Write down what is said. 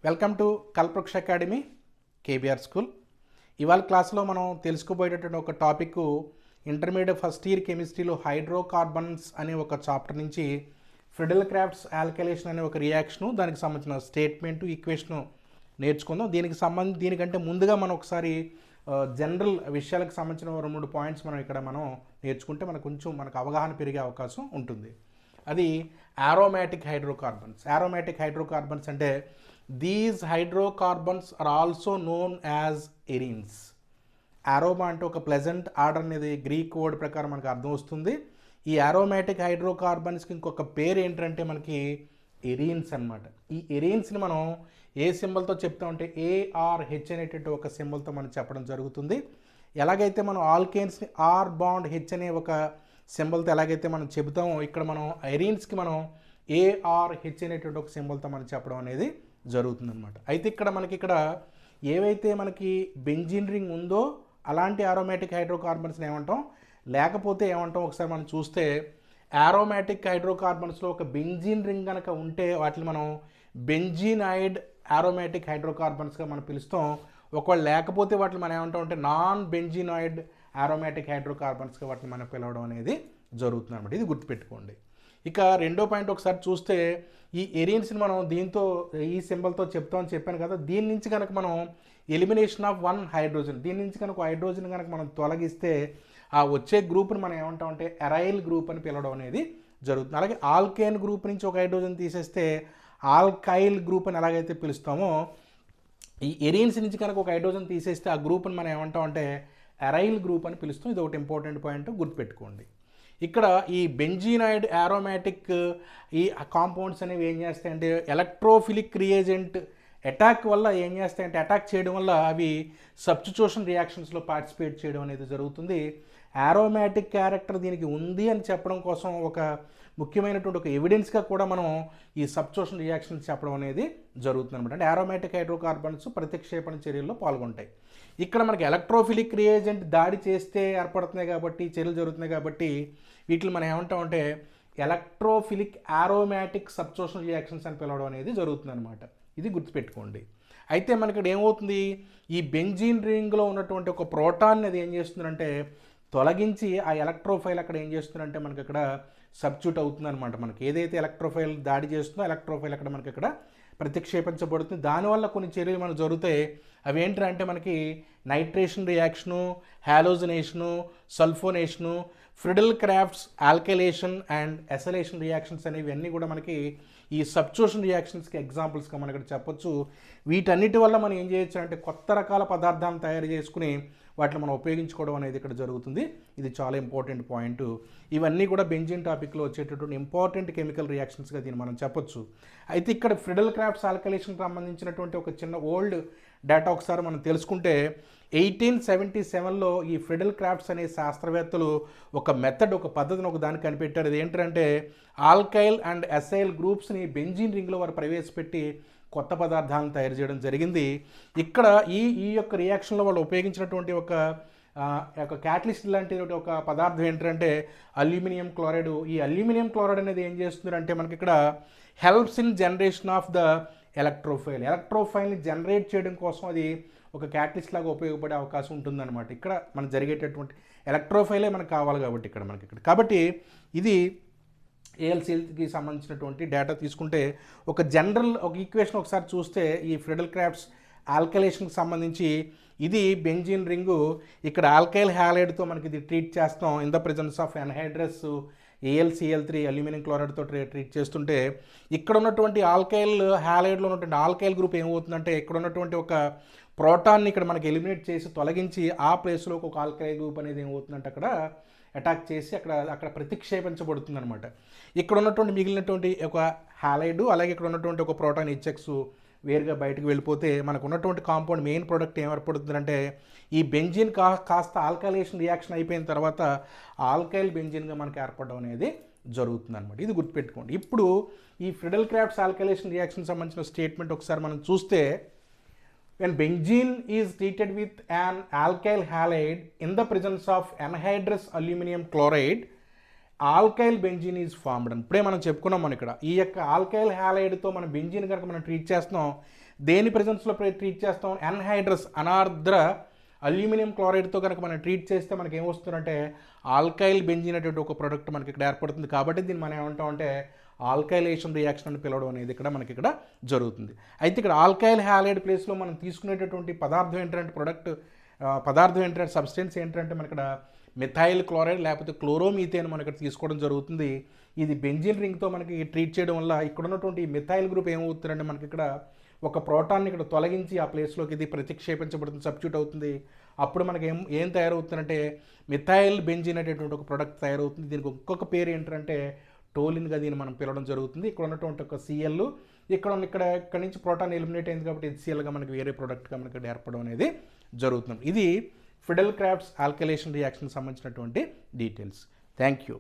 Welcome to Kalpavriksha academy KBR school. ఇవాళ క్లాస్లో మనం తెలుసుకోబోయేటటువంటి ఒక టాపిక్ ఇంటర్మీడియట్ ఫస్ట్ ఇయర్ కెమిస్ట్రీలో హైడ్రోకార్బన్స్ అనే ఒక చాప్టర్ నుంచి ఫ్రిడెల్ క్రాఫ్ట్స్ ఆల్కలేషన్ అనే ఒక రియాక్షను, దానికి సంబంధించిన స్టేట్మెంటు, ఈక్వేషను నేర్చుకుందాం. దీనికంటే ముందుగా మనం ఒకసారి జనరల్ విషయాలకు సంబంధించిన 2-3 పాయింట్స్ మనం నేర్చుకుంటే మనకు అవగాహన పెరిగే అవకాశం ఉంటుంది. అది ఆరోమాటిక్ హైడ్రోకార్బన్స్ అంటే these hydrocarbons are also known as arenes. Aroma అంటే ఒక ప్లెజెంట్ ఆర్డర్ అనేది గ్రీక్ వర్డ్ ప్రకారం మనకు అర్థం వస్తుంది. ఈ ఆరోమాటిక్ హైడ్రోకార్బన్స్కి ఇంకొక పేరు ఏంటంటే మనకి ఎరీన్స్ అనమాట. ఈ ఎరీన్స్ని మనం ఏ సింబల్తో చెప్తామంటే ARH అనేటువంటి ఒక సింబల్తో మనం చెప్పడం జరుగుతుంది. ఎలాగైతే మనం ఆల్కేన్స్ని ఆర్ బాండ్ హెచ్ అనే ఒక సింబల్తో ఎలాగైతే మనం చెబుతామో, ఇక్కడ మనం ఎరీన్స్కి మనం ARH అనేటువంటి ఒక సింబల్తో మనం చెప్పడం అనేది జరుగుతుందన్నమాట. అయితే ఇక్కడ ఏవైతే మనకి బెంజీన్ రింగ్ ఉందో అలాంటి ఆరోమాటిక్ హైడ్రోకార్బన్స్ని ఏమంటాం, లేకపోతే ఏమంటాం ఒకసారి మనం చూస్తే, ఆరోమాటిక్ హైడ్రోకార్బన్స్లో ఒక బెంజీన్ రింగ్ కనుక ఉంటే వాటిని మనం బెంజీనాయిడ్ ఆరోమాటిక్ హైడ్రోకార్బన్స్గా మనం పిలుస్తాం. ఒకవేళ లేకపోతే వాటిని మనం ఏమంటాం అంటే నాన్ బెంజీనాయిడ్ ఆరోమాటిక్ హైడ్రోకార్బన్స్గా వాటిని మనం పిలవడం అనేది జరుగుతుంది అనమాట. ఇది గుర్తుపెట్టుకోండి. ఇక రెండో పాయింట్ ఒకసారి చూస్తే, ఈ ఎరీన్స్ని మనం ఈ సింబల్తో చెప్తామని చెప్పాను కదా, దీని నుంచి కనుక మనం ఎలిమినేషన్ ఆఫ్ 1 హైడ్రోజన్, దీని నుంచి కనుక హైడ్రోజన్ కనుక మనం తొలగిస్తే ఆ వచ్చే గ్రూప్ని మనం ఏమంటామంటే ఎరైల్ గ్రూప్ అని పిలవడం అనేది జరుగుతుంది. అలాగే ఆల్కేన్ గ్రూప్ నుంచి ఒక హైడ్రోజన్ తీసేస్తే ఆల్కైల్ గ్రూప్ అని ఎలాగైతే పిలుస్తామో, ఈ ఎరీన్స్ నుంచి కనుక ఒక హైడ్రోజన్ తీసేస్తే ఆ గ్రూప్ని మనం ఏమంటామంటే ఎరైల్ గ్రూప్ అని పిలుస్తాం. ఇది ఒకటి ఇంపార్టెంట్ పాయింట్, గుర్తుపెట్టుకోండి. ఇక్కడ ఈ బెంజీనాయిడ్ ఆరోమాటిక్ ఈ కాంపౌండ్స్ అనేవి ఏం చేస్తాయంటే ఎలక్ట్రోఫిలిక్ రియేజెంట్ అటాక్ వల్ల ఏం చేస్తాయంటే, అటాక్ చేయడం వల్ల అవి సబ్స్టిట్యూషన్ రియాక్షన్స్లో పార్టిసిపేట్ చేయడం అనేది జరుగుతుంది. ఆరోమాటిక్ క్యారెక్టర్ దీనికి ఉంది అని చెప్పడం కోసం ఒక ముఖ్యమైనటువంటి ఒక ఎవిడెన్స్గా కూడా మనం ఈ సబ్స్టిట్యూషన్ రియాక్షన్స్ చెప్పడం అనేది జరుగుతుంది అనమాట. అంటే ఆరోమాటిక్ హైడ్రోకార్బన్స్ ప్రతిక్షేపణ చర్యల్లో పాల్గొంటాయి. ఇక్కడ మనకి ఎలక్ట్రోఫిలిక్ రియేజెంట్ దాడి చేస్తే ఏర్పడుతున్నాయి కాబట్టి, చర్యలు జరుగుతున్నాయి కాబట్టి వీటిని మనం ఏమంటామంటే ఎలక్ట్రోఫిలిక్ ఆరోమాటిక్ సబ్స్టిట్యూషన్ రియాక్షన్స్ అని పిలవడం అనేది జరుగుతుంది అనమాట. ఇది గుర్తుపెట్టుకోండి. అయితే మనకి ఇక్కడ ఏమవుతుంది, ఈ బెంజీన్ రింగ్లో ఉన్నటువంటి ఒక ప్రోటాన్ అది ఏం చేస్తుందంటే తొలగించి ఆ ఎలక్ట్రోఫైల్ అక్కడ ఏం చేస్తుందంటే మనకి అక్కడ సబ్స్టిట్యూట్ అవుతుంది అనమాట. మనకి ఏదైతే ఎలక్ట్రోఫైల్ దాడి చేస్తుందో ఎలక్ట్రోఫైల్ అక్కడ మనకి ఇక్కడ ప్రతిక్షేపించబడుతుంది. దానివల్ల కొన్ని చర్యలు మనకు జరుగుతాయి. అవి ఏంటంటే మనకి nitration reaction, halogenation, sulphonation, Friedel Crafts alkylation and acylation reactions అనేవి అన్నీ కూడా మనకి ఈ సబ్స్టిట్యూషన్ రియాక్షన్స్కి ఎగ్జాంపుల్స్గా మనం ఇక్కడ చెప్పొచ్చు. వీటన్నిటి వల్ల మనం ఏం చేయొచ్చు అంటే కొత్త రకాల పదార్థాలను తయారు చేసుకుని వాటిని మనం ఉపయోగించుకోవడం అనేది ఇక్కడ జరుగుతుంది. ఇది చాలా ఇంపార్టెంట్ పాయింట్. ఇవన్నీ కూడా బెంజీన్ టాపిక్లో వచ్చేటటువంటి ఇంపార్టెంట్ కెమికల్ రియాక్షన్స్గా దీన్ని మనం చెప్పొచ్చు. అయితే ఇక్కడ ఫ్రిడెల్ క్రాఫ్ట్స్ ఆల్కలేషన్కి సంబంధించినటువంటి ఒక చిన్న ఓల్డ్ డేటా ఒకసారి మనం తెలుసుకుంటే, 1877లో ఈ ఫ్రిడెల్ క్రాఫ్ట్స్ అనే శాస్త్రవేత్తలు ఒక మెథడ్, ఒక పద్ధతిని ఒక దాన్ని కనిపెట్టారు. అది ఏంటంటే ఆల్కైల్ అండ్ ఎసైల్ గ్రూప్స్ని బెంజీన్ రింగ్లో వారు ప్రవేశపెట్టి కొత్త పదార్థాలను తయారు చేయడం జరిగింది. ఇక్కడ ఈ యొక్క రియాక్షన్లో వాళ్ళు ఉపయోగించినటువంటి ఒక క్యాటలిస్ట్ లాంటి ఒక పదార్థం ఏంటంటే అల్యూమినియం క్లోరైడ్. ఈ అల్యూమినియం క్లోరైడ్ అనేది ఏం చేస్తుందంటే మనకి ఇక్కడ helps in generation of the ఎలక్ట్రోఫైల్ని జనరేట్ చేయడం కోసం అది ఒక క్యాటలిస్ట్ లాగా ఉపయోగపడే అవకాశం ఉంటుందన్నమాట. ఇక్కడ మనకు జరిగేటటువంటి ఎలక్ట్రోఫైలే మనకు కావాలి కాబట్టి కాబట్టి ఇది ALCLకి సంబంధించినటువంటి డేటా తీసుకుంటే ఒక జనరల్ ఒక ఈక్వేషన్ ఒకసారి చూస్తే, ఈ ఫ్రిడెల్ క్రాఫ్ట్స్ ఆల్కలేషన్కి సంబంధించి ఇది బెంజీన్ రింగు, ఇక్కడ ఆల్కైల్ హ్యాలైడ్తో మనకి ఇది ట్రీట్ చేస్తాం in the presence of anhydrous AlCl3 aluminium క్లోరైడ్తో ట్రీట్ చేస్తుంటే, ఇక్కడ ఉన్నటువంటి ఆల్కైల్ హ్యాలైడ్లో ఉన్నటువంటి ఆల్కైల్ గ్రూప్ ఏమవుతుందంటే ఇక్కడ ఉన్నటువంటి ఒక ప్రోటాన్ని ఇక్కడ మనకి ఎలిమినేట్ చేసి తొలగించి ఆ ప్లేస్లో ఒక ఆల్కైల్ గ్రూప్ అనేది ఏమవుతుందంటే అక్కడ అటాక్ చేసి అక్కడ ప్రతిక్షేపించబడుతుంది అనమాట. ఇక్కడ ఉన్నటువంటి మిగిలినటువంటి ఒక హ్యాలైడ్ అలాగే ఇక్కడ ఉన్నటువంటి ఒక ప్రోటాన్ HX వేరుగా బయటకు వెళ్ళిపోతే మనకు ఉన్నటువంటి కాంపౌండ్ మెయిన్ ప్రోడక్ట్ ఏర్పడుతుందంటే ఈ బెంజీన్ కాస్త ఆల్కలేషన్ రియాక్షన్ అయిపోయిన తర్వాత ఆల్కైల్ బెంజీన్గా మనకు ఏర్పడడం అనేది జరుగుతుంది అనమాట. ఇది గుర్తుపెట్టుకోండి. ఇప్పుడు ఈ ఫ్రిడెల్ క్రాఫ్ట్స్ ఆల్కలేషన్ రియాక్షన్ సంబంధించిన స్టేట్మెంట్ ఒకసారి మనం చూస్తే, when benzene is treated with an alkyl halide in the presence of anhydrous aluminum chloride, alkyl benzene is formed అని ఇప్పుడే మనం చెప్పుకున్నాం. మనం ఇక్కడ ఈ యొక్క ఆల్కైల్ హ్యాలైడ్తో మనం బెంజీన్ కనుక మనం ట్రీట్ చేస్తున్నాం, దేని ప్రెజెన్స్లో ట్రీట్ చేస్తాం, ఎన్హైడ్రస్ అనార్ద్ర అల్యూమినియం క్లోరైడ్తో కనుక మనం ట్రీట్ చేస్తే మనకి ఏమొస్తుందంటే ఆల్కైల్ బెంజీన్ అనేటువంటి ఒక ప్రోడక్ట్ మనకి ఇక్కడ ఏర్పడుతుంది. కాబట్టి దీన్ని మనం ఏమంటామంటే ఆల్కైలేషన్ రియాక్షన్ అని పిలవడం అనేది ఇక్కడ మనకి ఇక్కడ జరుగుతుంది. అయితే ఇక్కడ ఆల్కైల్ హ్యాలైడ్ ప్లేస్లో మనం తీసుకునేటటువంటి పదార్థం ఏంటంటే పదార్థం ఏంటంటే సబ్స్టెన్స్ ఏంటంటే మన ఇక్కడ మిథైల్ క్లోరైడ్ లేకపోతే క్లోరోమీథేన్ మనం ఇక్కడ తీసుకోవడం జరుగుతుంది. ఇది బెంజీన్ రింగ్తో మనకి ట్రీట్ చేయడం వల్ల ఇక్కడ ఉన్నటువంటి మిథైల్ గ్రూప్ ఏమవుతుందంటే మనకి ఇక్కడ ఒక ప్రోటాన్ని ఇక్కడ తొలగించి ఆ ప్లేస్లోకి ఇది ప్రతిక్షేపించబడుతుంది, సబ్స్టిట్యూట్ అవుతుంది. అప్పుడు మనకి ఏం తయారవుతుందంటే మిథైల్ బెంజీన్ అనేటువంటి ఒక ప్రోడక్ట్ తయారవుతుంది. దీనికి ఇంకొక పేరు ఏంటంటే టోలిన్గా దీన్ని మనం పిలవడం జరుగుతుంది. ఇక్కడ ఉన్నటువంటి ఒక సిఎల్ ఇక్కడ నుంచి ప్రోటాన్ ఎలిమినేట్ అయింది కాబట్టి హెచ్సిఎల్గా మనకి వేరే ప్రోడక్ట్గా మనకి ఏర్పడడం అనేది జరుగుతుంది. ఇది ఫిడెల్ క్రాఫ్ట్స్ ఆల్కైలేషన్ రియాక్షన్ సంబంధించినటువంటి డీటెయిల్స్. Thank you.